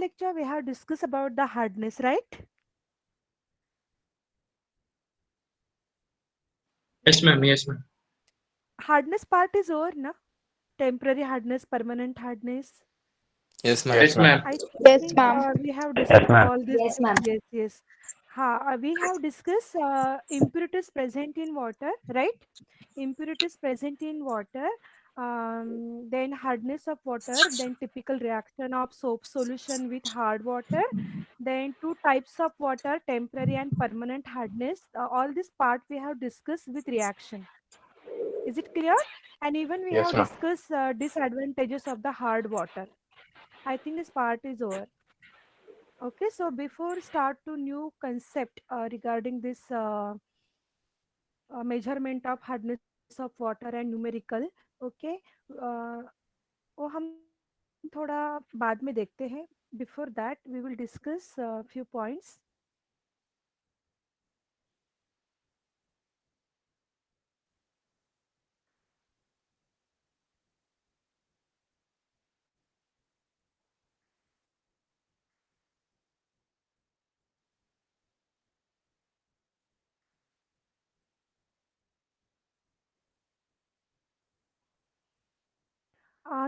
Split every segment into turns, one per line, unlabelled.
lecture we have discussed about the hardness, right?
Yes, ma'am. Yes, ma'am.
Hardness part is over, na? Temporary hardness, permanent hardness.
Yes, ma'am.
Yes,
Yes, ma'am.
ma'am.
I
Yes,
think
ma'am.
we have
Yes,
discussed
ma'am.
all this.
Yes, ma'am.
Yes, yes. We have discussed impurities present in water, right? Impurities present in water, then hardness of water, then typical reaction of soap solution with hard water, then two types of water, temporary and permanent hardness. All this part we have discussed with reaction. Is it clear? And even we
Yes,
have
ma'am.
discussed disadvantages of the hard water. I think this part is over. Okay, so before start to new concept regarding this measurement of hardness of water and numerical, okay, uh, वो हम थोड़ा बाद में देखते हैं. Before that, we will discuss few points.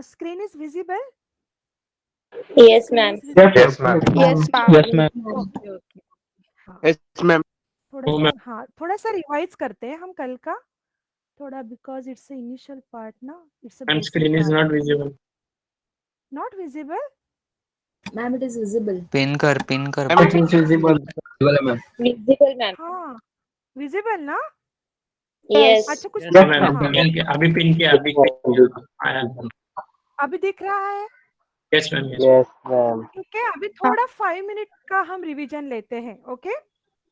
Screen is visible.
Yes,
Screen
ma'am.
is
Yes,
visible.
yes, ma'am.
Yes,
Yes,
ma'am.
ma'am.
Okay okay. हाँ,
Yes, ma'am.
Oh, ma'am.
थोड़ा सा रिवाइज करते हैं हम कल का. थोड़ा because it's a initial part ना, it's a
Ma'am,
basic
screen is
part.
not visible.
Not visible.
Ma'am, it is visible.
Pin कर
Ma'am, it
It
is
is visible.
ma'am.
Visible, ma'am.
हाँ, visible ना.
Yes.
अच्छा, कुछ
Yes,
Okay,
problem.
ma'am.
हाँ,
Pin के अभी pin के अभी आया.
अभी दिख रहा है.
Yes, ma'am. Yes.
Yes, ma'am.
ठीक है, अभी थोड़ा 5 मिनट का हम रिवीजन लेते हैं. ओके,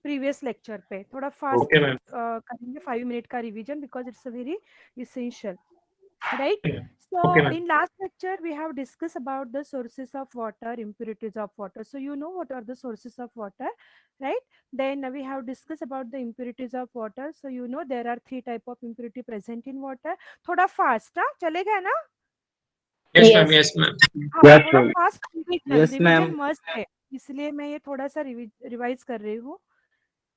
प्रीवियस लेक्चर पे थोड़ा फास्ट
Okay, ma'am.
करेंगे 5 मिनट का revision because it's a very essential, right?
Okay, ma'am.
So
Okay, ma'am.
in last lecture we have discussed about the sources of water, impurities of water. So you know what are the sources of water, right? Then we have discussed about the impurities of water. So you know there are three type of impurity present in water. थोड़ा fast, हाँ चलेगा ना?
Yes, ma'am.
Yes.
Yes, ma'am.
हाँ,
Yes,
थोड़ा
ma'am.
Fast revision.
Yes,
revision
ma'am.
Must है, इसलिए मैं ये थोड़ा सा रिवाइज कर रही हूँ.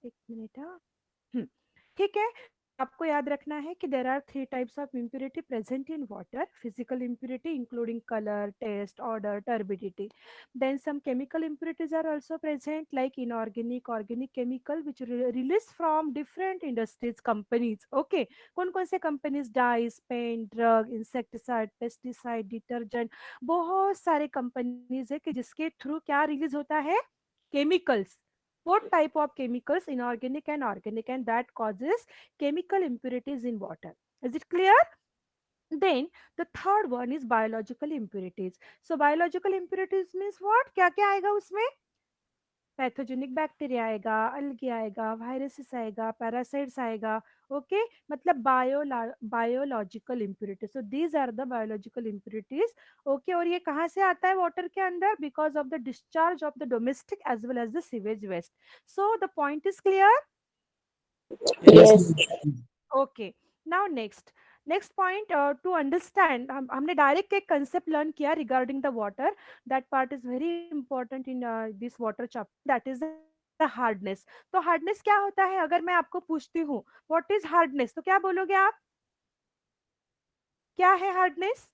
एक मिनट. हाँ. हम्म, ठीक है. आपको याद रखना है कि there are three types of impurity present in water. Physical impurity including colour, taste, odour, turbidity. Then some chemical impurities are also present like inorganic, organic chemical which release from different industries, companies. Okay, कौन कौन से companies? Dyes, paint, drug, insecticide, pesticide, detergent. बहुत सारे companies है कि जिसके through क्या release होता है? Chemicals. Both type of chemicals, inorganic and organic, and that causes chemical impurities in water. Is it clear? Then the third one is biological impurities. So biological impurities means what? क्या क्या आएगा उसमें? Pathogenic bacteria आएगा, अलगी आएगा, viruses आएगा, parasites आएगा. Okay, मतलब biological impurities. So these are the biological impurities. Okay, और ये कहाँ से आता है वाटर के अंदर? Because of the discharge of the domestic as well as the sewage waste. So the point is clear.
Yes,
Yes.
ma'am.
Okay, now next point to understand. हमने direct एक कंसेप्ट लर्न किया regarding the water. That part is very important in this water chapter. That is the hardness. तो hardness क्या होता है? अगर मैं आपको पूछती हूँ व्हाट इज हार्डनेस, तो क्या बोलोगे आप? क्या है hardness?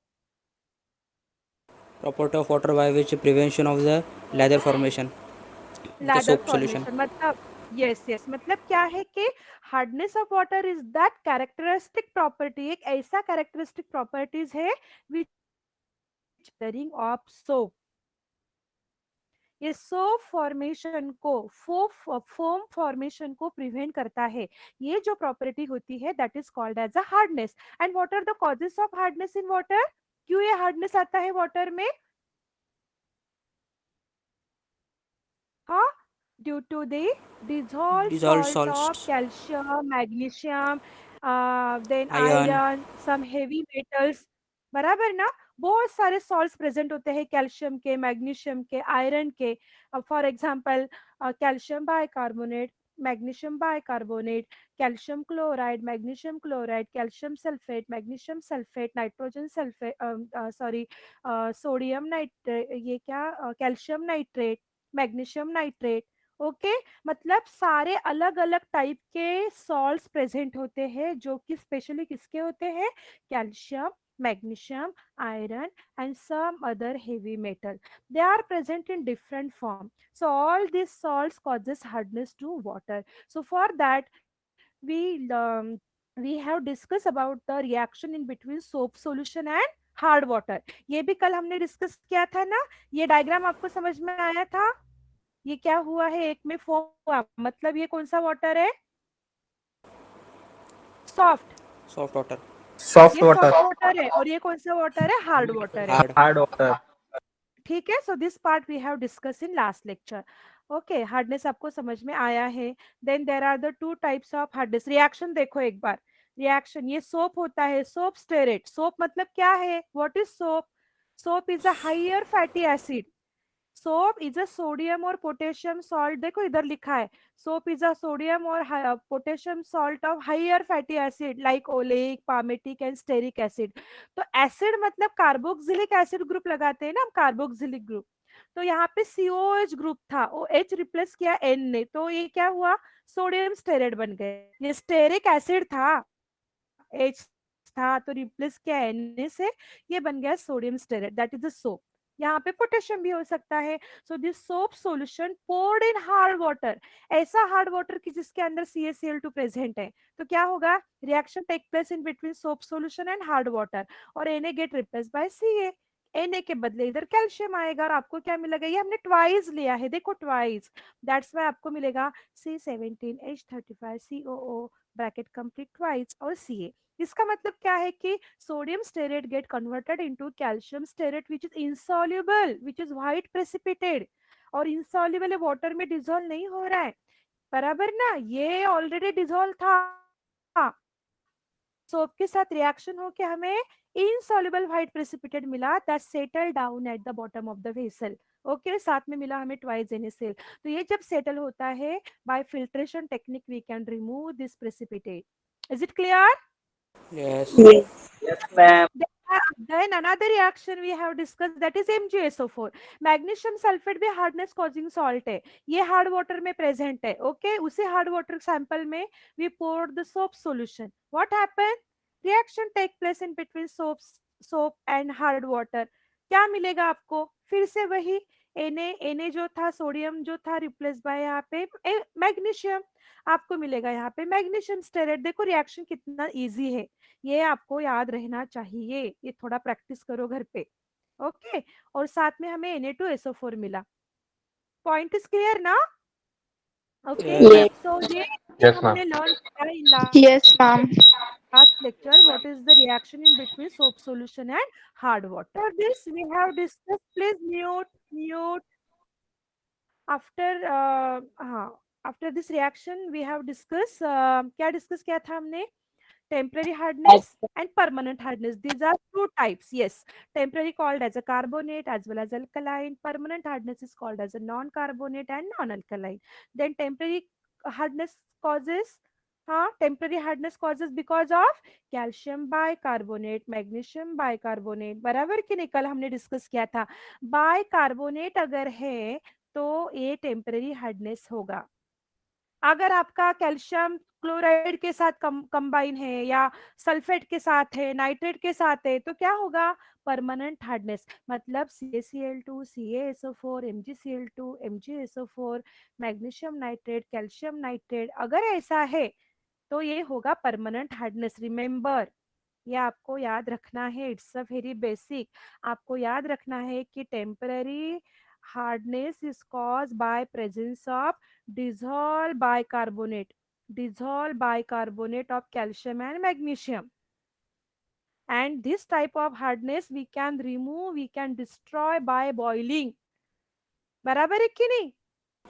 Property of water by which prevention of the lather formation of the
lather
soap solution.
Formation मतलब. यस यस, मतलब क्या है कि hardness of water is that characteristic property. एक ऐसा कैरेक्टरिस्टिक प्रॉपर्टीज है विच ऑफ सोप. ये soap formation को, फोम फॉर्मेशन को प्रिवेंट करता है. ये जो प्रॉपर्टी होती है that is called as a hardness. And what are the causes of hardness in water? क्यों ये हार्डनेस आता है वाटर में? हाँ, due to the dissolved
Dissolved
salt of
salts,
calcium, magnesium, then
iron,
iron, some heavy metals. बराबर ना? बहुत सारे सॉल्ट्स प्रेजेंट होते हैं, कैल्शियम के, मैग्नीशियम के, आयरन के. For example calcium bicarbonate, magnesium bicarbonate, calcium chloride, magnesium chloride, calcium sulfate, magnesium sulfate, nitrogen sulfate, sodium nitrate, ये क्या calcium nitrate, magnesium nitrate. Okay, मतलब सारे अलग अलग टाइप के सॉल्ट्स प्रेजेंट होते हैं जो कि स्पेशली किसके होते हैं, calcium, magnesium, iron, and some other heavy metal. They are present in different form. So all these salts causes hardness to water. So for that we have discussed about the reaction in between soap solution and hard water. ये भी कल हमने discuss किया था ना। ये diagram आपको समझ में आया था? ये क्या हुआ है, एक में फॉर्म हुआ, मतलब ये कौन सा वाटर है, सॉफ्ट,
Soft water.
Soft
ये
water.
सॉफ्ट वाटर है, और ये कौन सा वाटर है, हार्ड वाटर है।
Hard.
Hard water.
ठीक है, so this part we have discuss in last lecture. Okay, hardness आपको समझ में आया है। Then there are the two types of hardness. Reaction देखो एक बार, रिएक्शन, ये सोप होता है, सोप स्टेरेट। सोप मतलब क्या है, what is soap? Soap is a higher fatty acid. Soap is a sodium और पोटेशियम सॉल्ट, देखो इधर लिखा है, सोप इज अ सोडियम और potassium salt of higher fatty acid like oleic, palmitic and stearic acid. तो acid मतलब carboxylic acid group लगाते हैं ना हम, कार्बोक्सिलिक ग्रुप। तो यहाँ पे COH ग्रुप था, ओ H रिप्लेस किया N ने, तो ये क्या हुआ, सोडियम स्टेरेट बन गए। ये स्टेरिक एसिड था, H था, तो रिप्लेस किया Na से, ये बन गया sodium stearate, that is the soap. यहाँ पे पोटेशियम भी हो सकता है। So this soap solution poured in hard water, ऐसा हार्ड वाटर की जिसके अंदर CaCl2 प्रेजेंट है, तो क्या होगा, reaction take place in between soap solution and hard water, और Na get replace by Ca। Na के बदले इधर कैल्शियम आएगा, और आपको क्या मिलेगा, ये हमने ट्वाइस लिया है, देखो ट्वाइस, दैट्स वाई आपको मिलेगा C17H35COO ब्रैकेट कंप्लीट ट्वाइस और Ca। इसका मतलब क्या है कि sodium stearate get converted into calcium stearate which is insoluble, which is white precipitate, और इंसॉल्युबल वाटर में डिसॉल्व नहीं हो रहा है, बराबर ना, ये ऑलरेडी डिसॉल्व था, सोप के साथ रिएक्शन होके हमें इनसॉल्युबल व्हाइट प्रेसिपिटेट मिला, that settle down eight the bottom of the vessel. Okay, साथ में मिला हमें ट्वाइस NaCl। तो ये जब सेटल होता है, by filtration technique we can remove this precipitate. Is it clear?
Yes.
Yes, ma'am.
Then another reaction we have discussed, that is MgSO4। Magnesium sulphate भी हार्डनेस कॉजिंग सॉल्ट है, ये hard water में present है। Okay, उसी hard water sample में we poured the soap solution, what happened, reaction take place in between soap and hard water। क्या मिलेगा आपको, फिर से वही Na जो था, सोडियम जो था, रिप्लेस बाय यहाँ पे मैग्नीशियम, आपको मिलेगा यहाँ पे मैग्नीशियम स्टेरेट। देखो रिएक्शन कितना इजी है, ये आपको याद रहना चाहिए, ये थोड़ा प्रैक्टिस करो घर पे। ओके, और साथ में हमें Na2SO4 मिला। पॉइंट इज क्लियर ना? Okay,
Yes.
सो ये
Yes, ma'am.
हमने लर्न किया इन
Yes, ma'am.
last lecture, what is the reaction in between soap solution and hard water. For this we have discussed, please mute after हाँ, after this reaction we have discussed, क्या discuss किया था हमने, temporary hardness and permanent hardness. These are two types. Yes, temporary called as a carbonate as well as alkaline. Permanent hardness is called as a non-carbonate and non-alkaline. Then temporary hardness causes, temporary hardness causes because of calcium bicarbonate, magnesium bicarbonate, बराबर कि नहीं, कल हमने discuss किया था। Bicarbonate अगर है तो ये टेम्पररी हार्डनेस होगा। अगर आपका कैल्शियम क्लोराइड के साथ कंबाइन है, या सल्फेट के साथ है, नाइट्रेट के साथ है, तो क्या होगा, परमानेंट हार्डनेस, मतलब CaCl2, CaSO4, MgCl2, MgSO4, magnesium nitrate, calcium nitrate, अगर ऐसा है तो ये होगा परमानेंट हार्डनेस। रिमेंबर, ये आपको याद रखना है, इट्स अ वेरी बेसिक। आपको याद रखना है कि temporary hardness is cause by presence of dissolved bicarbonate of calcium and magnesium, and this type of hardness we can remove, we can destroy by boiling, बराबर है कि नहीं?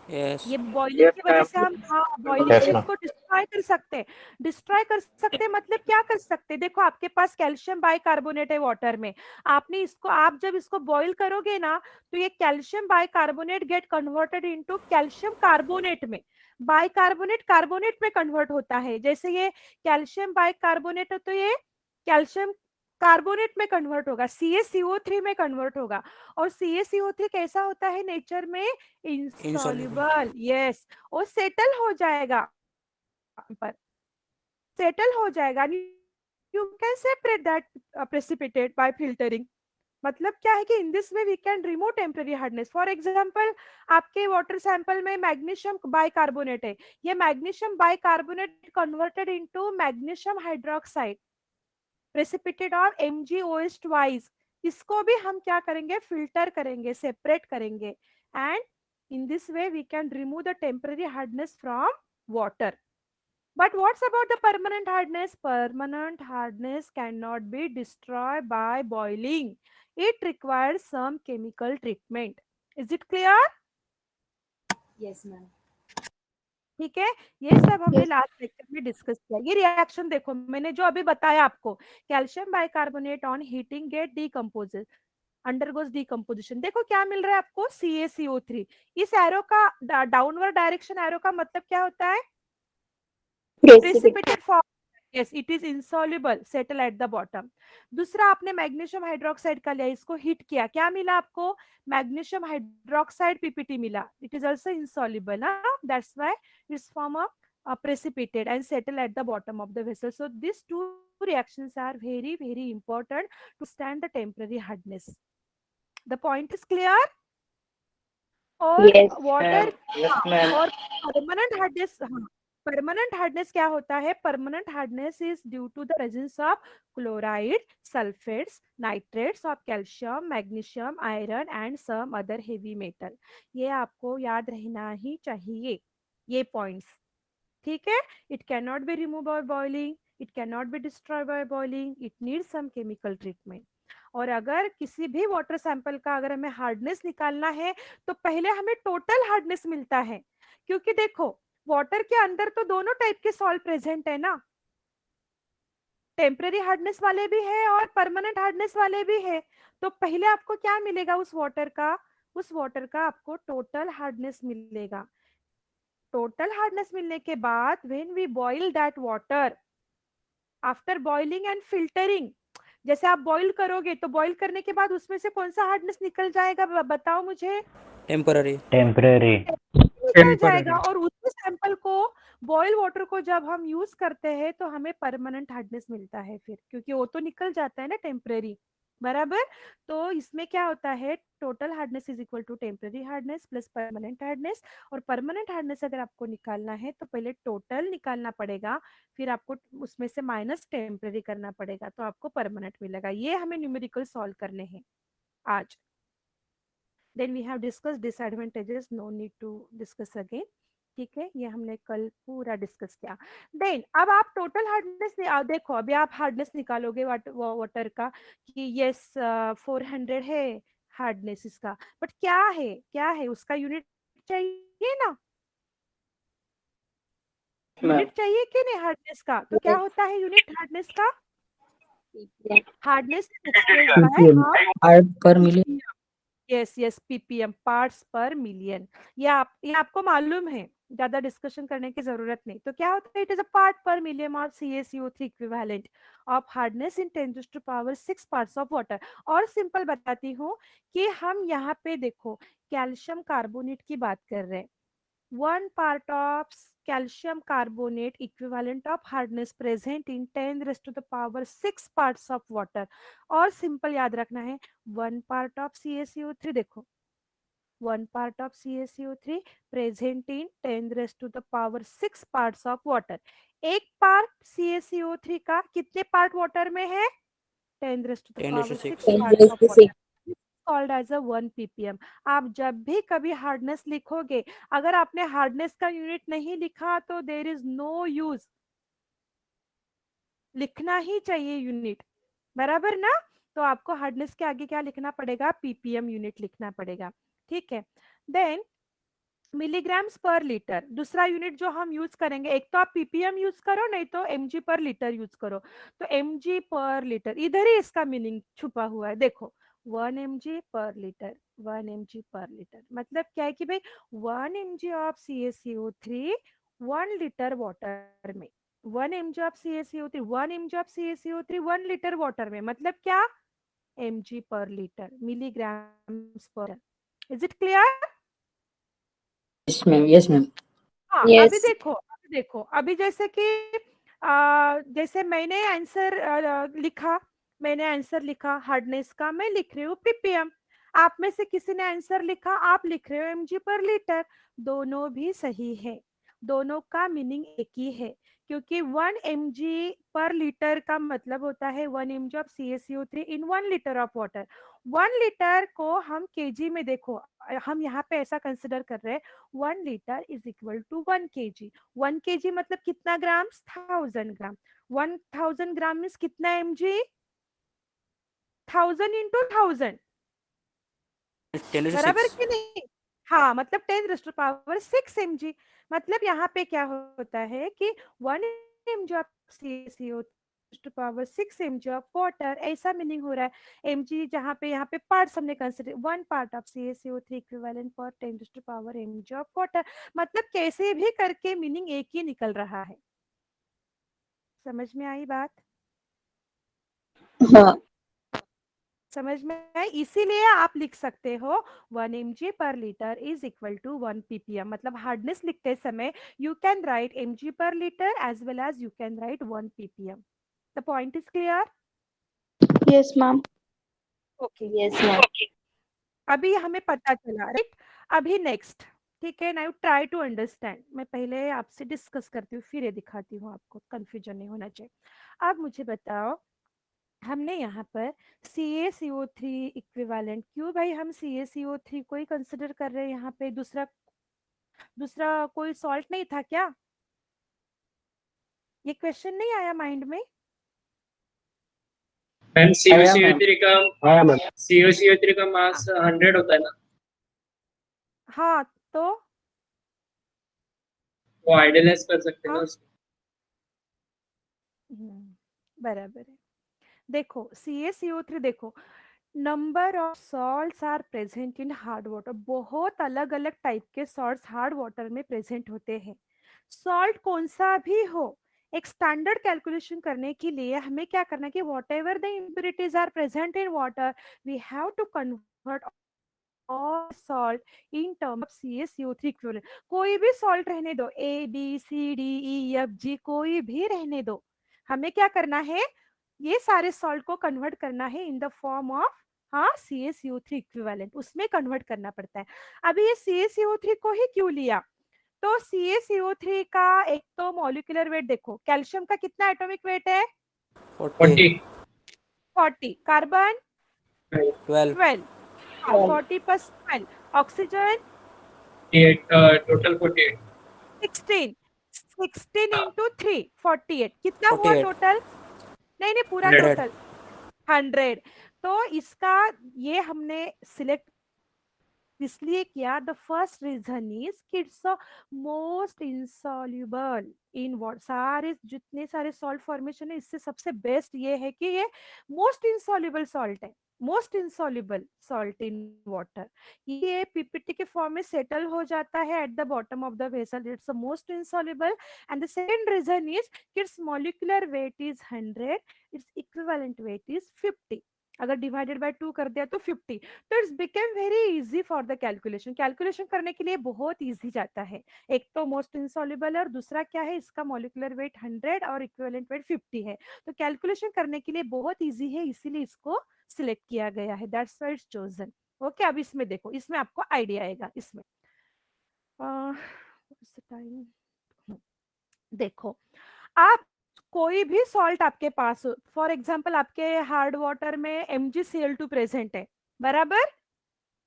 Yes.
ये बॉइलिंग की वजह से हम बॉइलिंग
Yes,
से
ma'am.
इसको डिस्ट्रॉय कर सकते मतलब क्या कर सकते देखो आपके पास कैल्शियम बाइकार्बोनेट है वाटर में, आपने इसको आप जब इसको बॉईल करोगे ना तो ये calcium bicarbonate get converted into calcium carbonate में, बाइकार्बोनेट कार्बोनेट में कन्वर्ट होता है, जैसे ये कैल्शियम बाइकार्बोनेट है तो ये कैल्शियम कार्बोनेट में कन्वर्ट होगा, CaCO3 में कन्वर्ट होगा। और CaCO3 कैसा होता है नेचर में? इंसॉल्युबल। यस, वो सेटल हो जाएगा पर सेटल हो जाएगा। You can separate that precipitate by filtering. मतलब क्या है कि in this way we can remove temporary hardness. For example आपके वाटर सैंपल में मैग्नीशियम बाइकार्बोनेट है, ये magnesium bicarbonate converted into magnesium hydroxide precipitate of MgOH twice, इसको भी हम क्या करेंगे? फिल्टर करेंगे, सेपरेट करेंगे, and in this way we can remove the temporary hardness from water. But what's about the permanent hardness? Permanent hardness cannot be destroyed by boiling. It requires some chemical treatment. Is it clear?
Yes, ma'am.
ठीक है, ये सब हमने last lecture में discuss किया। ये reaction देखो मैंने जो अभी बताया आपको, calcium bicarbonate on heating get decomposes undergoes decomposition. देखो क्या मिल रहा है आपको? CaCO3। इस एरो का डाउनवर्ड डायरेक्शन एरो का मतलब क्या होता है? Precipitate form. Yes, it is insoluble, settle at the bottom. दूसरा आपने मैग्नीशियम हाइड्रोक्साइड का लिया, इसको हीट किया, क्या मिला आपको? मैग्नीशियम हाइड्रोक्साइड PPT मिला, it is also insoluble, that's why it's form a precipitate and settle at the bottom of the vessel. So these two reactions are very very important to stand the temporary hardness. The point is clear? और water और permanent hardness, permanent hardness क्या होता है? Permanent hardness is due to the presence of chloride, sulphates, nitrates of calcium, magnesium, iron and some other heavy metal. ये आपको याद रहना ही चाहिए, ये पॉइंट्स, ठीक है? It can not be remove by boiling, it can not be destroy by boiling, it need some chemical treatment. और अगर किसी भी वाटर सैंपल का अगर हमें हार्डनेस निकालना है तो पहले हमें टोटल हार्डनेस मिलता है, क्योंकि देखो वाटर के अंदर तो दोनों टाइप के सॉल्ट प्रेजेंट है ना, टेम्पररी हार्डनेस वाले भी है और परमानेंट हार्डनेस वाले भी है। तो पहले आपको क्या मिलेगा उस वाटर का? उस वाटर का आपको टोटल हार्डनेस मिलेगा। टोटल हार्डनेस मिलने के बाद when we boil that water after boiling and filtering, जैसे आप बॉईल करोगे तो बॉईल करने के बाद उसमें से कौन सा हार्डनेस निकल जाएगा? बताओ मुझे।
Temporary.
निकल जाएगा। और उसी सैंपल को, बॉयल वाटर को जब हम यूज करते हैं तो हमें परमानेंट हार्डनेस मिलता है फिर, क्योंकि वो तो निकल जाता है ना टेम्परेरी, बराबर। तो इसमें क्या होता है? Total hardness is equal to temporary hardness plus permanent hardness. और परमानेंट हार्डनेस अगर आपको निकालना है तो पहले टोटल निकालना पड़ेगा, फिर आपको उसमें से माइनस टेम्परेरी करना पड़ेगा, तो आपको परमानेंट मिलेगा। ये हमें न्यूमेरिकल सॉल्व करने हैं आज। Then we have discuss disadvantages, no need to discuss again, ठीक है? ये हमने कल पूरा डिस्कस किया। देन अब आप टोटल हार्डनेस देखो, अभी आप हार्डनेस निकालोगे वाटर का कि यस 400 है हार्डनेस इसका, बट क्या है उसका यूनिट चाहिए ना, यूनिट चाहिए कि नहीं हार्डनेस का? तो क्या होता है यूनिट हार्डनेस का? Hardness expressed by
Part per million.
Yes PPM, parts पर मिलियन। ये आपको मालूम है, ज्यादा डिस्कशन करने की जरूरत नहीं। तो क्या होता है? इट इज अ पार्ट पर million of CaCO3 equivalent of hardness in 10⁻⁶ parts of water. और सिंपल बताती हूँ कि हम यहाँ पे देखो कैल्शियम कार्बोनेट की बात कर रहे हैं, 1 part of calcium carbonate equivalent of hardness present in 10⁻⁶ parts of water। और सिंपल याद रखना है 1 part of CaCO3, देखो 1 part of CaCO3 present in 10⁻⁶ parts of water। एक पार्ट CaCO3 का कितने पार्ट वाटर में है? 10⁻⁶
10⁻⁶.
parts of water, called as a 1 ppm। आप जब भी कभी हार्डनेस लिखोगे, अगर आपने हार्डनेस का यूनिट नहीं लिखा तो देर इज नो यूज, लिखना ही चाहिए यूनिट, बराबर ना? तो आपको हार्डनेस के आगे क्या लिखना पड़ेगा? PPM यूनिट लिखना पड़ेगा, ठीक है? देन मिलीग्राम्स पर लीटर। दूसरा यूनिट जो हम यूज करेंगे, एक तो आप पीपीएम यूज करो, नहीं तो एमजी पर लीटर यूज करो। तो एमजी पर लीटर, इधर ही इसका मीनिंग छुपा हुआ है। देखो 1 mg पर लीटर, 1 mg पर लीटर मतलब क्या है कि भाई 1 mg of CaCO3 1 litre water में, 1 mg of CaCO3, 1 mg of CaCO3 1 litre water में, मतलब क्या, mg पर लीटर, मिलीग्राम्स पर। Is it clear?
Yes, ma'am. Yes, ma'am.
हाँ,
Yes.
अभी देखो, अभी जैसे कि जैसे मैंने आंसर लिखा, मैंने आंसर लिखा हार्डनेस का, मैं लिख रही हूँ पीपीएम। आप में से किसी ने आंसर लिखा, आप लिख रहे हो एमजी पर लीटर। दोनों भी सही है, दोनों का मीनिंग एक ही है, क्योंकि 1 mg पर लीटर का मतलब होता है 1 mg of CaCO3 in 1 litre of water. 1 litre को हम केजी में, देखो हम यहाँ पे ऐसा कंसिडर कर रहे हैं, 1 litre is equal to 1 kg। 1 kg मतलब कितना ग्राम्स, 1000 ग्राम। 1000 ग्राम मीन्स कितना mg, 1000 इंटू 1000,
10 to
बराबर
6.
कि नहीं? हाँ, मतलब 10⁻6 mg। मतलब यहाँ पे क्या होता है कि 1 mg of CaCO to power 6 mg of water, ऐसा मीनिंग हो रहा है। mg जहाँ पे, यहाँ पे पार्ट्स हमने consider, 1 part of CaCO3 equivalent for 10⁻⁻ mg of water. मतलब कैसे भी करके मीनिंग एक ही निकल रहा है। समझ में आई बात?
हाँ.
समझ में आई? इसीलिए आप लिख सकते हो 1 mg पर litre is equal to 1 ppm। मतलब हार्डनेस लिखते समय यू कैन राइट mg पर लीटर as well as you can write 1 ppm। The point is clear?
Yes, ma'am.
Okay,
Yes, ma'am.
अभी हमें पता चला, राइट? अभी नेक्स्ट, ठीक है, नाउ ट्राई टू अंडरस्टैंड। मैं पहले आपसे डिस्कस करती हूँ, फिर ये दिखाती हूँ, आपको कंफ्यूजन नहीं होना चाहिए। अब मुझे बताओ, हमने यहाँ पर CaCO3 इक्विवेलेंट, क्यों भाई हम CaCO3 को ही कंसिडर कर रहे हैं यहाँ पे? दूसरा दूसरा कोई सॉल्ट नहीं था क्या? ये क्वेश्चन नहीं आया माइंड में?
मैम
आया मैम. आया मैम.
COCO3 का मास 100 होता है ना,
हाँ, तो
वो आइडियलाइज कर सकते हैं ना
हाँ,
उसको।
बराबर है। देखो CaCO3, देखो number of salts are present in hard water. बहुत अलग अलग टाइप के सॉल्ट्स हार्ड वाटर में प्रेजेंट होते हैं। सॉल्ट कौन सा भी हो, एक स्टैंडर्ड कैलकुलेशन करने के लिए हमें क्या करना है कि whatever the impurities are present in water, we have to convert our salt in term of CaCO3 equivalent. कोई भी सॉल्ट रहने दो, ABCDEFG, कोई भी रहने दो, हमें क्या करना है, ये सारे सॉल्ट को कन्वर्ट करना है इन द फॉर्म ऑफ, हाँ, CaCO3 इक्विवेलेंट, उसमें कन्वर्ट करना पड़ता है। अभी ये CaCO3 को ही क्यों लिया? तो CaCO3 का एक तो मॉलिक्यूलर वेट देखो, कैल्शियम का कितना एटॉमिक वेट है?
40.
40। Carbon
12.
12। 40 plus 12। Oxygen
48, total 48।
16। 16 into 3 48। कितना हुआ
48.
टोटल? नहीं नहीं, पूरा
100.
टोटल 100। तो इसका ये हमने सिलेक्ट इसलिए किया, द फर्स्ट रीजन इज कि it's most insoluble in water. सारे जितने सारे सॉल्ट फॉर्मेशन है, इससे सबसे बेस्ट ये है कि ये मोस्ट इंसॉल्युबल सॉल्ट है, most insoluble salt in water. ये पीपीटी के फॉर्म में सेटल हो जाता है at the bottom of the vessel, it's most insoluble. And the second reason is कि it's molecular weight is 100, it's equivalent weight is 50। अगर divided by 2 कर दिया तो 50। तो it's became very easy for the calculation. Calculation करने के लिए बहुत इजी जाता है। एक तो मोस्ट इंसॉल्युबल है, और दूसरा क्या है, इसका मॉलिक्यूलर वेट 100 और इक्विवेलेंट वेट 50 है। तो कैलकुलेशन करने के लिए बहुत इजी है, इसीलिए इसको सिलेक्ट किया गया है, that's why it's chosen. Okay, अब इसमें देखो, इसमें आपको आइडिया आएगा। इसमें टाइम देखो, आप कोई भी सॉल्ट आपके पास हो, फॉर एग्जांपल आपके हार्ड वाटर में MgCl2 प्रेजेंट है, बराबर?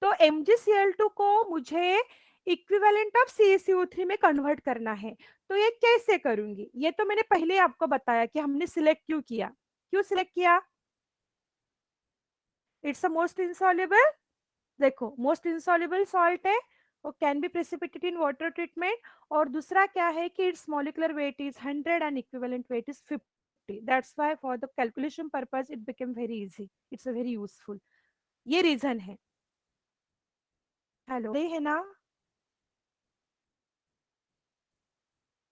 तो MgCl2 को मुझे इक्विवेलेंट ऑफ CaCO3 में कन्वर्ट करना है। तो ये कैसे करूंगी? ये तो मैंने पहले आपको बताया कि हमने सिलेक्ट क्यों किया। क्यों सिलेक्ट किया? इट्स अ मोस्ट इंसॉल्युबल, देखो मोस्ट इंसॉल्युबल सॉल्ट है, वो can be precipitated in water treatment. और दूसरा क्या है कि it's molecular weight is 100 and equivalent weight is 50। That's why for the calculation purpose it became very easy, it's a very useful. ये reason है। Hello, है ना?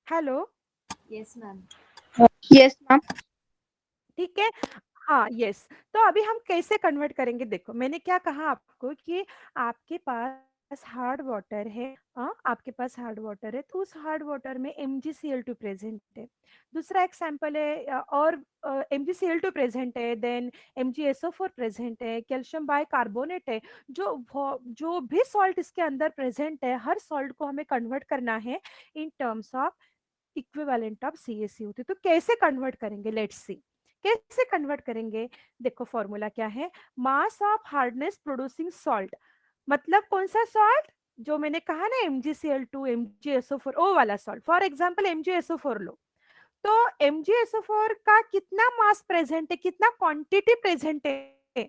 Hello,
Yes, ma'am.
ठीक है। हाँ, यस। तो अभी हम कैसे कन्वर्ट करेंगे, देखो मैंने क्या कहा आपको कि आपके पास हार्ड वाटर है। हाँ, आपके पास हार्ड वाटर है तो उस हार्ड वाटर में MgCl2 प्रेजेंट है। दूसरा एग्जाम्पल है और MgCl2 प्रेजेंट है, देन MgSO4 प्रेजेंट है, कैल्शियम बाइकार्बोनेट है। जो भी सॉल्ट इसके अंदर प्रेजेंट है, हर सॉल्ट को हमें कन्वर्ट करना है इन terms of equivalent of CaCO3। तो कैसे कन्वर्ट करेंगे, लेट्स सी कैसे कन्वर्ट करेंगे। देखो फॉर्मूला क्या है, मास ऑफ हार्डनेस प्रोड्यूसिंग सॉल्ट। मतलब कौन सा सॉल्ट, जो मैंने कहा ना MgCl2 MgSO4 ओ वाला सॉल्ट। फॉर एग्जांपल MgSO4 लो, तो MgSO4 का कितना मास प्रेजेंट है, कितना क्वांटिटी प्रेजेंट है,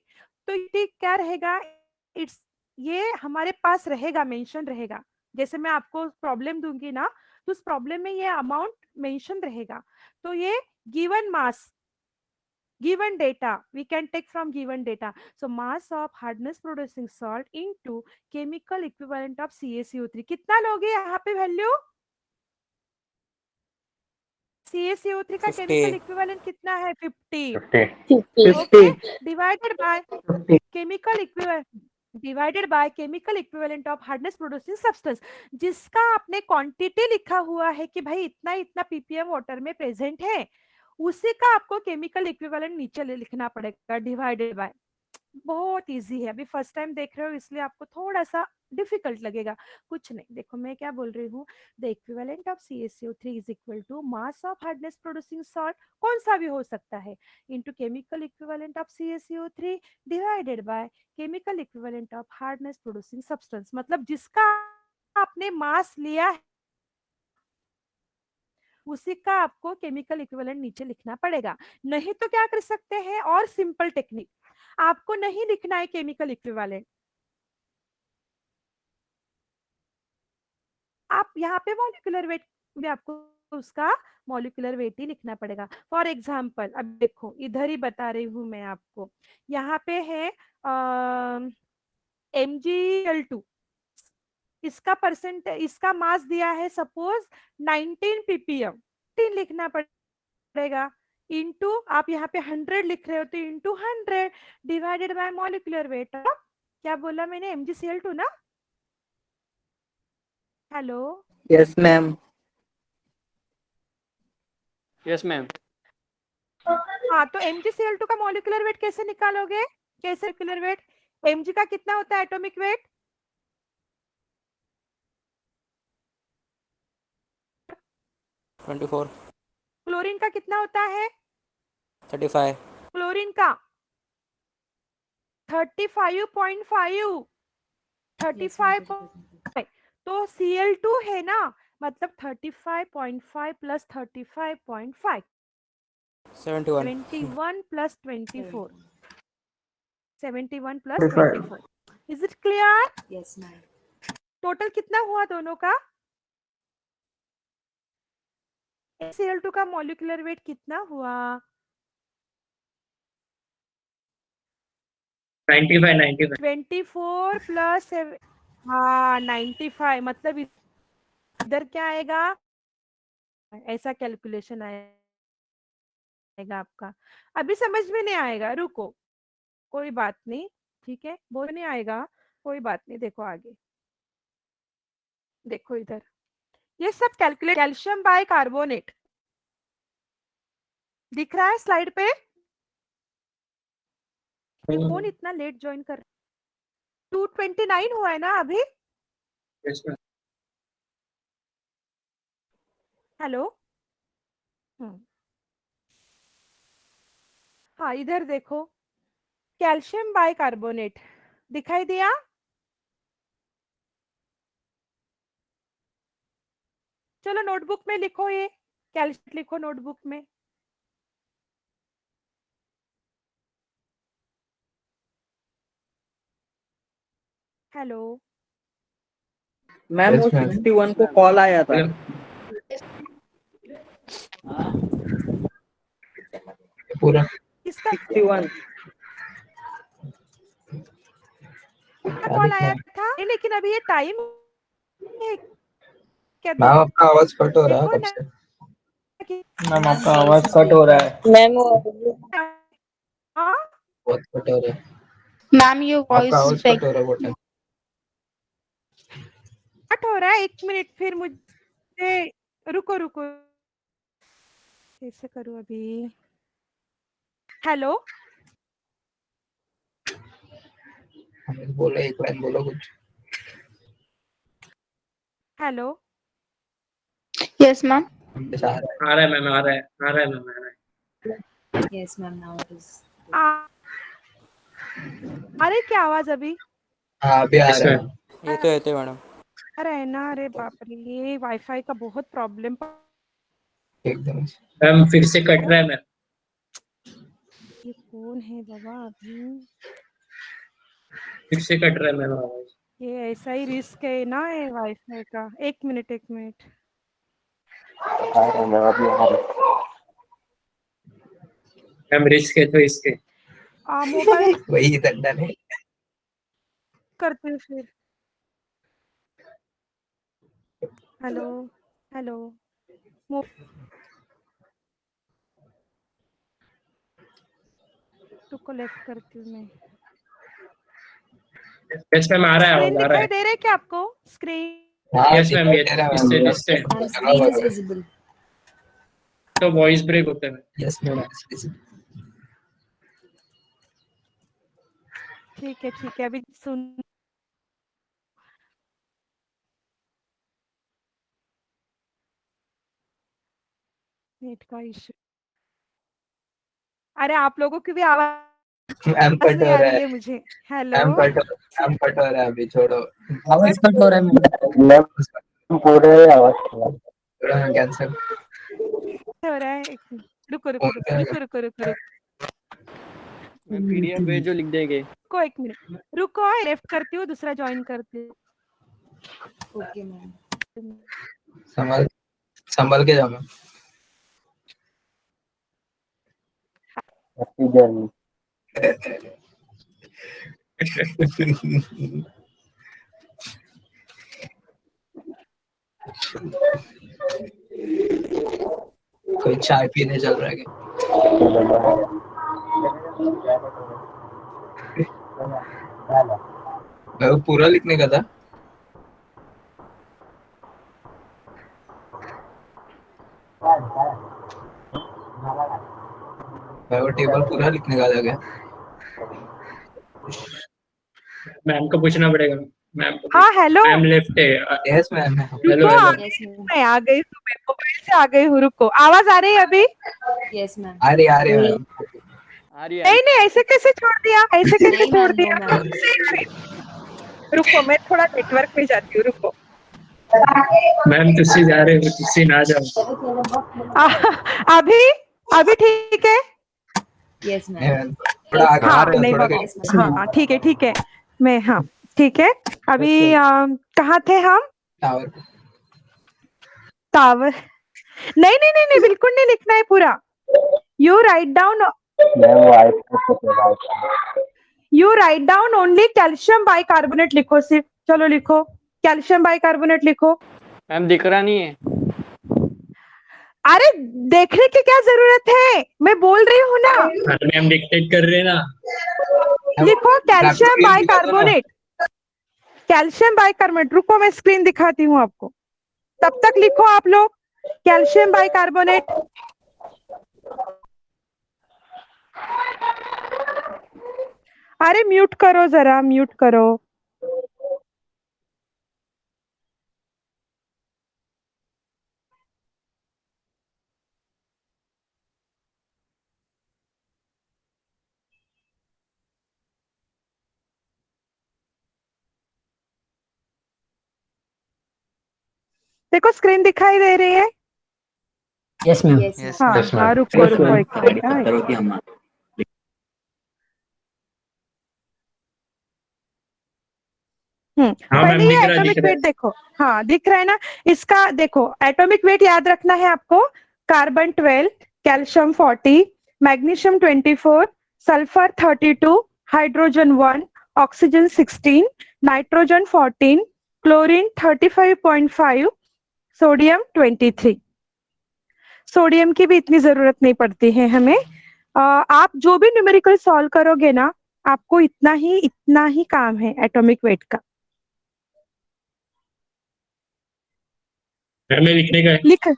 तो ये क्या रहेगा, इट्स ये हमारे पास रहेगा, मेंशन रहेगा। जैसे मैं आपको प्रॉब्लम दूंगी ना, तो उस प्रॉब्लम में ये अमाउंट मेंशन रहेगा। तो ये given mass, given data we can take from given data. So mass of hardness producing salt into chemical equivalent of CaCO3 कितना लोगे यहाँ पे वैल्यू, CaCO3 का
50.
केमिकल इक्विवेलेंट कितना है, 50।
50.
Okay,
50.
Divided by
50.
Chemical equivalent, divided by chemical equivalent of hardness producing substance, जिसका आपने quantity लिखा हुआ है कि भाई इतना इतना ppm वाटर में प्रेजेंट है, उसी का आपको केमिकल इक्विवेलेंट नीचे लिखना पड़ेगा, डिवाइडेड बाय। बहुत इजी है, अभी फर्स्ट टाइम देख रहे हो इसलिए आपको थोड़ा सा डिफिकल्ट लगेगा, कुछ नहीं। देखो मैं क्या बोल रही हूँ, the equivalent of CaCO3 is equal to mass of hardness producing salt, कौन सा भी हो सकता है, into chemical equivalent of CaCO3 divided by chemical equivalent of hardness producing substance. मतलब जिसका आपने मास लिया है उसी का आपको केमिकल इक्विवेलेंट नीचे लिखना पड़ेगा। नहीं तो क्या कर सकते हैं, और सिंपल टेक्निक, आपको नहीं लिखना है केमिकल इक्विवेलेंट, आप यहाँ पे मॉलिक्यूलर वेट भी आपको उसका मॉलिक्यूलर वेट ही लिखना पड़ेगा। फॉर एग्जाम्पल अब देखो इधर ही बता रही हूँ मैं आपको, यहाँ पे है MgL2, इसका परसेंट, इसका मास दिया है सपोज 19 ppm, 19 लिखना पड़ेगा, इंटू आप यहाँ पे 100 लिख रहे हो तो into 100 divided by molecular weight of, क्या बोला मैंने, MgCl2 ना। Hello,
Yes, ma'am.
Yes ma'am.
हाँ तो MgCl2 का मॉलिक्यूलर वेट कैसे निकालोगे, कैसे मॉलिक्यूलर वेट, Mg का कितना होता है एटॉमिक वेट,
24.
क्लोरीन का कितना होता है,
35.
क्लोरीन का 35.5, 35, तो Cl2 है ना, मतलब 35.5 plus 35.5,
71.
71 plus 24, 71 plus
45.
24। Is it clear,
Yes, ma'am.
Total कितना हुआ दोनों का, Cl2 का मॉलिक्यूलर वेट कितना हुआ,
95 95।
24 प्लस, हाँ 95, मतलब इधर क्या आएगा, ऐसा कैलकुलेशन आएगा आपका। अभी समझ में नहीं आएगा, रुको कोई बात नहीं, ठीक है, बोल नहीं आएगा कोई बात नहीं, देखो आगे, देखो इधर ये सब कैलकुलेट, कैल्शियम बाय कार्बोनेट दिख रहा है स्लाइड पे, ये कौन इतना लेट ज्वाइन कर, 229 हुआ है ना अभी,
यस मैम।
हेलो, हाँ इधर देखो, कैल्शियम बाय कार्बोनेट दिखाई दिया, चलो नोटबुक में लिखो, ये कैल्शियम लिखो नोटबुक में, हेलो,
मैम
Yes,
वो
ma'am.
61 को कॉल आया था।
पूरा
किसका
61
कॉल आया था? नहीं, लेकिन अभी ये टाइम है क्या?
मैम आपका आवाज कट हो रहा है
देखो
कब
ना
से।
कि
मैम आपका आवाज कट हो रहा है,
मैम वो
हाँ,
बहुत कट हो रहा है,
Ma'am, your voice
आपका
is
आवाज कट हो रहा है बहुत टाइम।
कट हो रहा है। 1 मिनट, फिर मुझे रुको रुको, कैसे करूँ अभी? हेलो,
बोलो एक लाइन बोलो कुछ।
हेलो।
Yes, ma'am.
आ रहा है मैम, आ रहा है, आ रहा है मैम, आ रहा है।
Yes, ma'am. Now it is.
आ अरे क्या आवाज अभी
हाँ अभी आ
Yes,
रहा है।
ma'am.
येते मॅडम.
अरे है ना? अरे बाप रे, ये वाईफाई का बहुत प्रॉब्लम।
एकदम मैम फिर से कट रहा है मैम।
ये कौन है बाबा अभी?
फिर से कट रहा है मैम आवाज।
ये ऐसा ही रिस्क है ना ये वाईफाई का। 1 मिनट 1 मिनट।
मैम रिस्क है तो इसके
मोबाइल
वही धंधा है।
करते हैं फिर। Hello, hello. को लेफ्ट करती हूँ मैं।
यस मैम आ रहा है,
स्क्रीन
आवाज आ रहा
दिखाई
है।
दे रहा है क्या आपको? स्क्रीन
यस मैम, ये इससे distant
Ma'am, screen is visible.
तो वॉइस ब्रेक होता है। यस मैम
ठीक है अभी सुन। नेट का इशू। अरे आप लोगों की भी आवाज
मैम कट
नहीं
हो
आ
रहा
रही
है,
है मुझे। हेलो,
मैम कट हो रहा है अभी, छोड़ो। आवाज कट हो रहा है मैम,
पूरे आवाज
कैंसिल
हो रहा है। रुको रुको रुको रुको रुको रुको रुको
मैं पीडीएफ भेजो, लिख देंगे।
रुको 1 मिनट रुको। लेफ्ट करती हूँ, दूसरा ज्वाइन करती हूँ।
Okay, ma'am.
संभल संभल के जाओ मैम। कोई चाय पीने चल रहा है क्या? मैं वो पूरा लिखने का था। मैं वो टेबल पूरा लिखने का था क्या? मैम को पूछना पड़ेगा। मैम को
हाँ हेलो,
मैम लेफ्ट है। Yes ma'am. हेलो
रुको
हेलो।
Yes, ma'am.
मैं आ गई हूँ, मैं मोबाइल से आ गई हूँ। रुको, आवाज आ रही है अभी?
Yes, ma'am.
आ रही मैम। आ रही
नहीं नहीं, ऐसे कैसे छोड़ दिया? ऐसे कैसे
नहीं
छोड़
ma'am, no
दिया?
ma'am.
रुको, मैं थोड़ा नेटवर्क में जाती हूँ। रुको।
मैम तुसी जा रहे हो, तुसी ना जाओ।
अभी अभी ठीक है?
Yes, ma'am.
मैम, थोड़ा आगे
हाँ
आ रहे हो,
नहीं
थोड़ा
बाबा,
Yes, ma'am.
हाँ ठीक है। मैं हाँ ठीक है। अभी कहाँ थे हम?
Tower
tower. नहीं नहीं नहीं नहीं, बिल्कुल नहीं लिखना है पूरा। You write down only calcium bicarbonate लिखो सिर्फ। चलो लिखो, कैल्शियम बाइकार्बोनेट लिखो।
मैम दिख रहा नहीं है।
अरे देखने की क्या जरूरत है, मैं बोल रही हूँ ना।
मैम डिक्टेट कर रहे हैं ना।
लिखो कैल्शियम
स्क्रीन दिखा दो ना।
बाइकार्बोनेट। Calcium bicarbonate. रुको मैं स्क्रीन दिखाती हूँ आपको, तब तक लिखो आप लोग कैल्शियम बाइकार्बोनेट। अरे म्यूट करो जरा, म्यूट करो। देखो स्क्रीन दिखाई दे रही है?
Yes ma'am.
Yes,
Yes,
ma'am.
हाँ
yes,
हाँ,
ma'am.
रुको रुको एक मिनट।
हाँ
पहले
मैम,
ये
दिख रहा
एटॉमिक
है।
वेट देखो, हाँ दिख रहा है ना। इसका देखो एटॉमिक वेट याद रखना है आपको। Carbon 12, calcium 40, magnesium 24, sulphur 32, hydrogen 1, oxygen 16, nitrogen 14, chlorine 35.5, sodium 23। Sodium की भी इतनी जरूरत नहीं पड़ती है हमें। आप जो भी न्यूमेरिकल सॉल्व करोगे ना, आपको इतना ही काम है एटॉमिक वेट का।
हमें लिखने का है।
लिख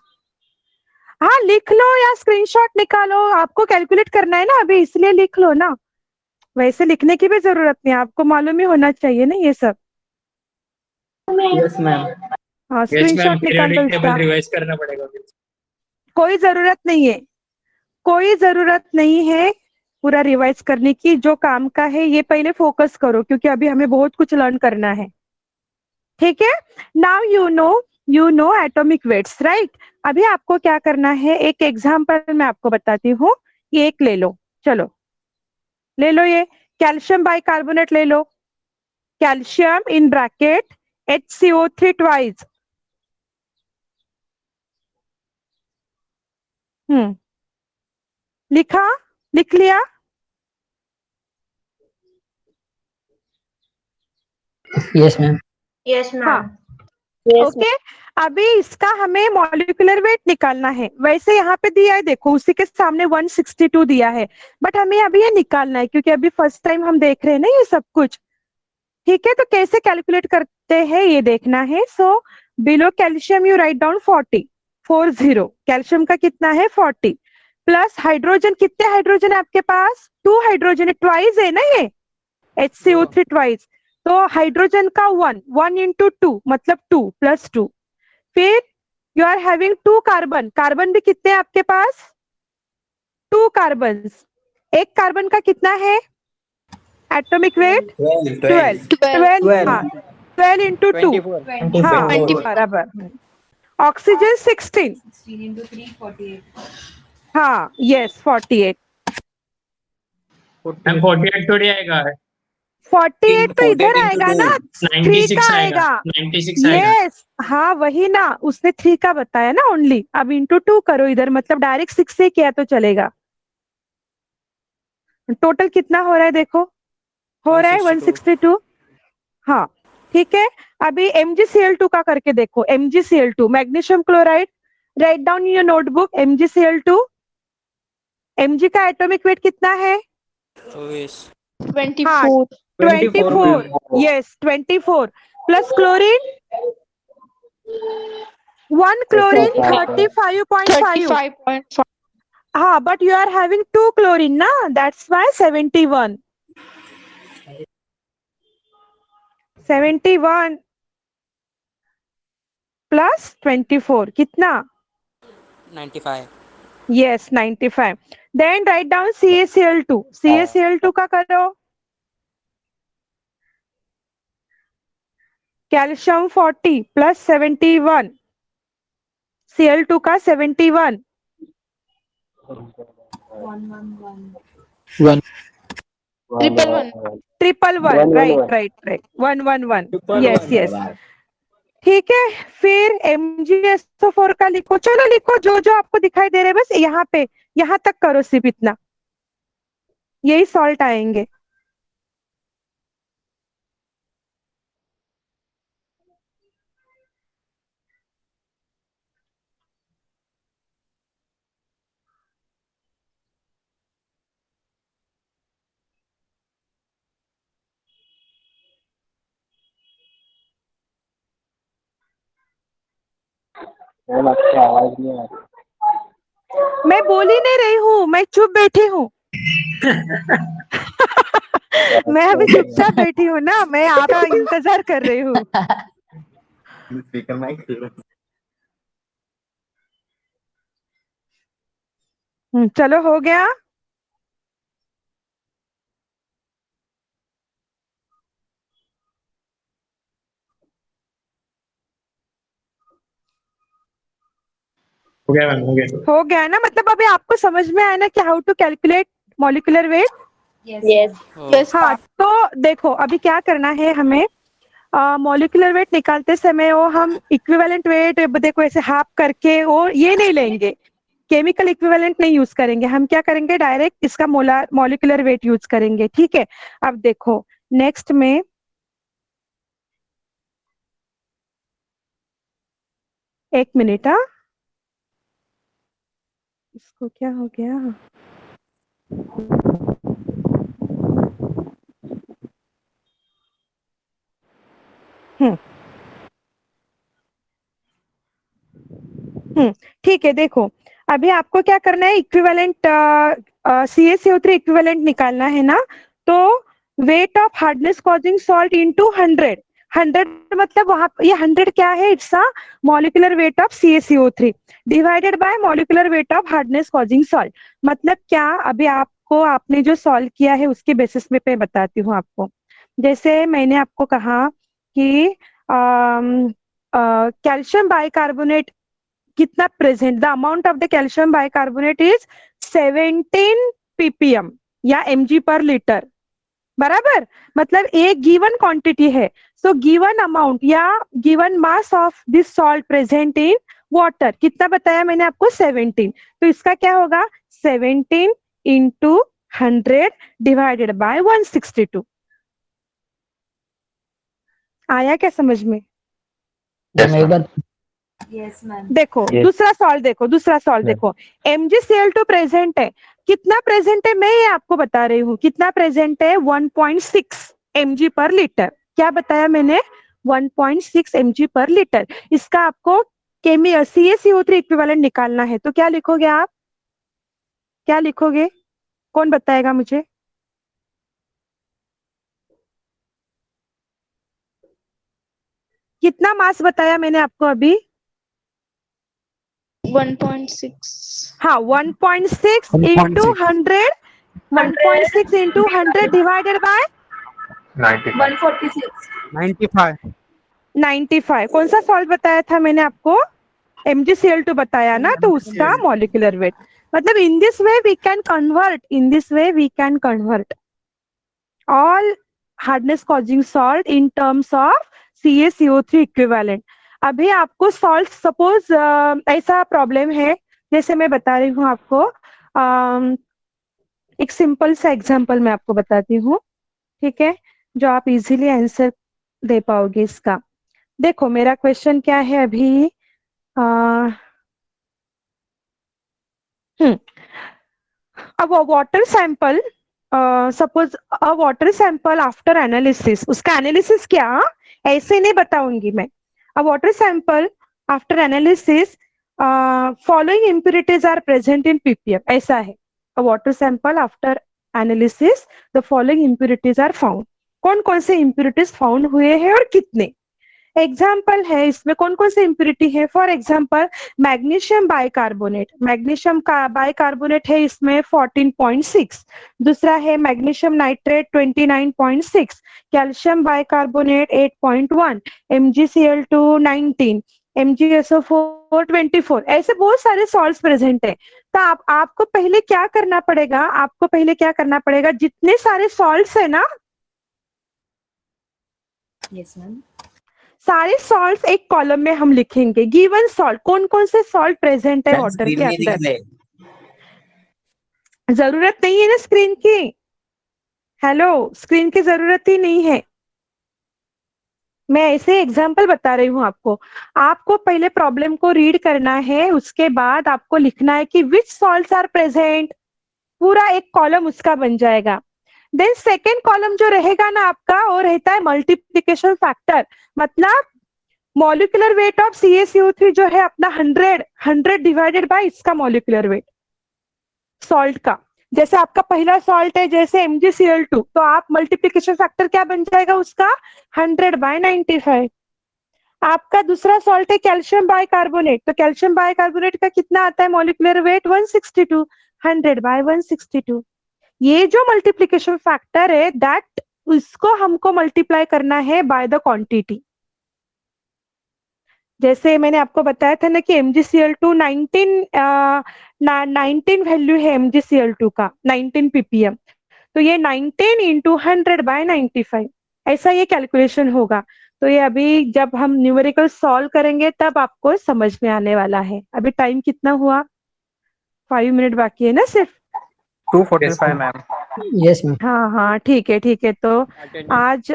हाँ लिख लो या स्क्रीनशॉट निकालो, आपको कैलकुलेट करना है ना अभी, इसलिए लिख लो ना। वैसे लिखने की भी जरूरत नहीं, आपको मालूम ही होना चाहिए ना ये सब।
Yes ma'am.
हाँ
यस मैम,
स्क्रीनशॉट निकाल दो
पीरियोडिक टेबल
इसका।
रिवाइज करना पड़ेगा फिर।
कोई जरूरत नहीं है, कोई जरूरत नहीं है पूरा रिवाइज करने की। जो काम का है ये पहले फोकस करो, क्योंकि अभी हमें बहुत कुछ लर्न करना है। ठीक है, now you know atomic weights, right. अभी आपको क्या करना है, एक एग्जांपल मैं आपको बताती हूँ। ये एक ले लो, चलो ले लो ये कैल्शियम बाइकार्बोनेट ले लो। Calcium in bracket HCO3 twice. लिखा, लिख लिया।
Yes ma'am.
Yes,
हाँ
ma'am. Yes,
okay. अभी इसका हमें मॉलिक्यूलर वेट निकालना है। वैसे यहाँ पे दिया है देखो, उसी के सामने 162 दिया है, बट हमें अभी ये निकालना है क्योंकि अभी फर्स्ट टाइम हम देख रहे हैं ना ये सब कुछ। ठीक है, तो कैसे कैलकुलेट करते हैं ये देखना है। So below calcium you write down 40। Calcium का कितना है 40, प्लस हाइड्रोजन, कितने हाइड्रोजन है आपके पास, 2 हाइड्रोजन है, ट्वाइस है ना ये HCO3 ट्वाइस। तो हाइड्रोजन का 1 इंटू 2 मतलब 2 प्लस 2। फिर you are having 2 carbon, carbon भी कितने हैं आपके पास, 2 कार्बन। एक कार्बन का कितना है एटॉमिक वेट 12।
12.
12 हाँ 12 इंटू 2
24।
हाँ
24.
बराबर। Oxygen 16
16 into 3, 48.
हाँ यस 48।
मैम 48 थोड़ी आएगा,
48 तो इधर आएगा ना, 3
96
का
आएगा,
आएगा।
96 आएगा।
यस हाँ वही ना, उसने 3 का बताया ना ओनली। अब इंटू 2 करो इधर, मतलब डायरेक्ट 6 से किया तो चलेगा। टोटल कितना हो रहा है देखो, हो रहा है 162। हाँ ठीक है, अभी MgCl2 का करके देखो। MgCl2 magnesium chloride, right down in your notebook MgCl2। Mg का एटॉमिक वेट कितना है,
24.
24। Yes 24 plus chlorine 1 chlorine 35.5।
35.5.
हाँ but you are having 2 chlorine ना, दैट्स व्हाई 71 प्लस 24 कितना,
95.
Yes 95। Then write down CaCl2 का करो। कैल्शियम 40 प्लस 71, Cl2 का 71।
111.
111.
Right 111 yes. ठीक है, फिर MgSO4 का लिखो, चलो लिखो जो जो आपको दिखाई दे रहा है, बस यहाँ पे यहाँ तक करो, सिर्फ इतना, यही सॉल्ट आएंगे।
मैम आपकी आवाज नहीं आ रही।
मैं बोल ही नहीं रही हूँ, मैं चुप बैठी हूँ। मैं अभी चुपचाप बैठी हूँ ना, मैं आपका इंतजार कर रही हूँ।
Speaker mike.
चलो हो गया।
हो गया मैम, हो गया।
हो गया ना, मतलब अभी आपको समझ में आया ना कि how to calculate molecular weight.
Yes.
Yes.
Ma'am.
Yes,
हाँ
ma'am.
तो देखो अभी क्या करना है हमें। मॉलिक्यूलर वेट निकालते समय वो हम इक्विवेलेंट वेट देखो ऐसे हाफ करके वो ये नहीं लेंगे, केमिकल इक्विवेलेंट नहीं यूज करेंगे, हम क्या करेंगे डायरेक्ट इसका मोलर मॉलिक्यूलर वेट यूज करेंगे, ठीक है। अब देखो नेक्स्ट में एक मिनट, इसको क्या हो गया? ठीक है, देखो अभी आपको क्या करना है, इक्विवेलेंट CaCO3 इक्विवेलेंट निकालना है ना, तो weight of hardness causing salt into 100 मतलब वहां ये 100 क्या है, it's a molecular weight of CaCO3 divided bye molecular weight of hardness causing salt. मतलब क्या, अभी आपको आपने जो सॉल्व किया है उसके बेसिस पे बताती हूँ आपको। जैसे मैंने आपको कहा कि कैल्शियम बाइकार्बोनेट कितना present, the amount of the calcium bicarbonate is 17 ppm या mg पर लीटर, बराबर। मतलब एक गिवन क्वांटिटी है, सो गिवन अमाउंट या given mass of this salt present in water कितना बताया मैंने आपको, 17। तो इसका क्या होगा, 17 इंटू 100 डिवाइडेड बाय 162। आया क्या समझ में?
Yes, ma'am.
देखो
Yes.
दूसरा सॉल्ट देखो, दूसरा सॉल्ट
Yes.
देखो, MgCl2 प्रेजेंट है, कितना प्रेजेंट है मैं ये आपको बता रही हूँ, कितना प्रेजेंट है, 1.6 mg पर लीटर। क्या बताया मैंने, 1.6 mg पर लीटर। इसका आपको CaCO3 इक्विवेलेंट निकालना है, तो क्या लिखोगे आप, क्या लिखोगे, कौन बताएगा मुझे? कितना मास बताया मैंने आपको अभी?
1.6.
हाँ, 1.6 इंटू 100, 1.6 इंटू 100 डिवाइडेड बाय
146.
95। कौन सा सॉल्ट बताया था मैंने आपको, MgCl2 बताया ना, तो उसका मॉलिक्यूलर वेट। मतलब in this way we can convert all hardness causing salt in terms of CaCO3 equivalent. अभी आपको सॉल्ट सपोज ऐसा प्रॉब्लम है, जैसे मैं बता रही हूँ आपको, एक सिंपल सा एग्जांपल मैं आपको बताती हूँ, ठीक है, जो आप इजीली आंसर दे पाओगे इसका। देखो मेरा क्वेश्चन क्या है अभी, अब water sample, suppose a water sample after analysis, उसका एनालिसिस क्या, ऐसे नहीं बताऊंगी मैं। A water sample after analysis following impurities are present in ppm, ऐसा है। A water sample after analysis the following impurities are found, कौन कौन से इम्प्यूरिटीज फाउंड हुए हैं और कितने। एग्जाम्पल है इसमें कौन कौन से इम्प्यूरिटी है, for example magnesium bicarbonate, magnesium का बाइकार्बोनेट है इसमें 14.6, दूसरा है magnesium nitrate 29.6, calcium bicarbonate 8.1, MgCl2 19, MgSO4 24, ऐसे बहुत सारे सॉल्ट्स प्रेजेंट है। तो आपको पहले क्या करना पड़ेगा, आपको पहले क्या करना पड़ेगा, जितने सारे सॉल्ट्स है ना,
Yes, ma'am.
सारे सॉल्ट एक कॉलम में हम लिखेंगे, गिवन सॉल्ट, कौन कौन से सॉल्ट प्रेजेंट है वाटर के अंदर। जरूरत नहीं है ना स्क्रीन की, हेलो, स्क्रीन की जरूरत ही नहीं है, मैं ऐसे एग्जांपल बता रही हूँ आपको। आपको पहले प्रॉब्लम को रीड करना है, उसके बाद आपको लिखना है कि विच सॉल्ट्स आर प्रेजेंट, पूरा एक कॉलम उसका बन जाएगा। देन सेकेंड कॉलम जो रहेगा ना आपका, वो रहता है मल्टीप्लीकेशन फैक्टर, मतलब मॉलिक्यूलर वेट ऑफ CaCO3 जो है अपना 100 डिवाइडेड बाय इसका मॉलिक्यूलर वेट सॉल्ट का। जैसे आपका पहला सॉल्ट है जैसे MgCl2, तो आप मल्टीप्लीकेशन फैक्टर क्या बन जाएगा उसका, 100/95। आपका दूसरा सॉल्ट है कैल्शियम बाइकार्बोनेट, तो कैल्शियम बाइकार्बोनेट का कितना आता है मॉलिक्यूलर वेट, 162, 100/162। ये जो मल्टीप्लीकेशन फैक्टर है दैट, उसको हमको मल्टीप्लाई करना है बाय द क्वांटिटी। जैसे मैंने आपको बताया था ना कि MgCl2 19 वैल्यू है MgCl2 का, 19 ppm, तो ये 19 इंटू 100/95, ऐसा ये कैलकुलेशन होगा। तो ये अभी जब हम न्यूमेरिकल सॉल्व करेंगे तब आपको समझ में आने वाला है। अभी टाइम कितना हुआ? 5 मिनट बाकी है ना सिर्फ।
2:45 मैम।
Yes ma'am.
हाँ हाँ ठीक है। तो आज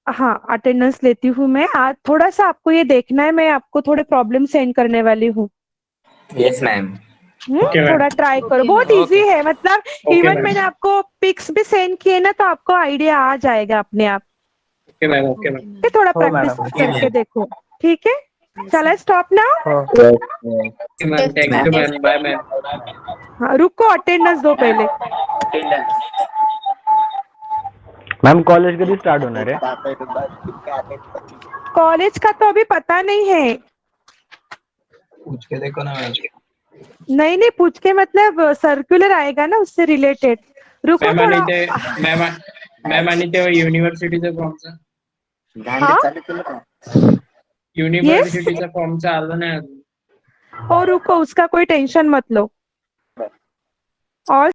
हाँ अटेंडेंस लेती हूँ मैं। आज थोड़ा सा आपको ये देखना है, मैं आपको थोड़े प्रॉब्लम सेंड करने वाली हूँ।
Yes ma'am.
Okay, ma'am.
थोड़ा ट्राई करो, बहुत
Okay.
इजी है। मतलब
Okay,
इवन
ma'am.
मैंने आपको पिक्स भी सेंड किए ना, तो आपको आइडिया आ जाएगा अपने आप।
Okay, ma'am. Okay, ma'am.
ये थोड़ा
हो,
प्रैक्टिस
मैडम।
करके देखो, ठीक है? चला स्टॉप ना।
Okay, ma'am. Thank you, ma'am. Bye, ma'am.
हाँ रुको, अटेंडेंस दो पहले।
मैम कॉलेज कधी स्टार्ट होणार आहे?
कॉलेज का तो अभी पता नहीं है।
पूछ के देखो ना मैम।
नहीं पूछ के, मतलब सर्कुलर आएगा ना उससे रिलेटेड। रुको
मॅम
थोड़ा।
आणि ते मॅम आणि ते युनिव्हर्सिटीचा फॉर्मचा
हाँ
युनिव्हर्सिटीचा फॉर्मचा आला नाही अजून.
और रुको, उसका कोई टेंशन मत लो। और